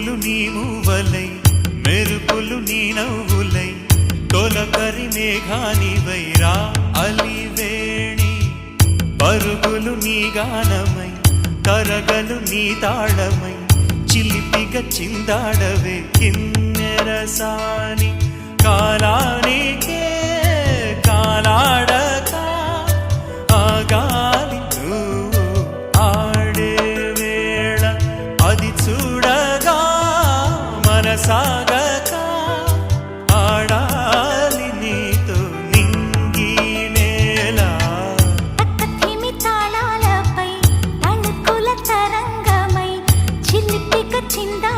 ఉరుములు నీ మూవలై మెరుపులు నీ నవ్వులై తొలకరి మేఘానివై రా అలివేణి పరుగులు నీ గానమై తరగలు నీ తాళమై చిలిపిగా చిందాడవే కిన్నెరసాని కాలానికే కాలాడక ఆగాలి నువ్వు ఆడే వేళ అది చూడగా మనసాగక ఆడాలి నీతో నింగి నేల తక్కతిమి తాళాలపై తణుకుల తరంగమై చిలిపిక చిందా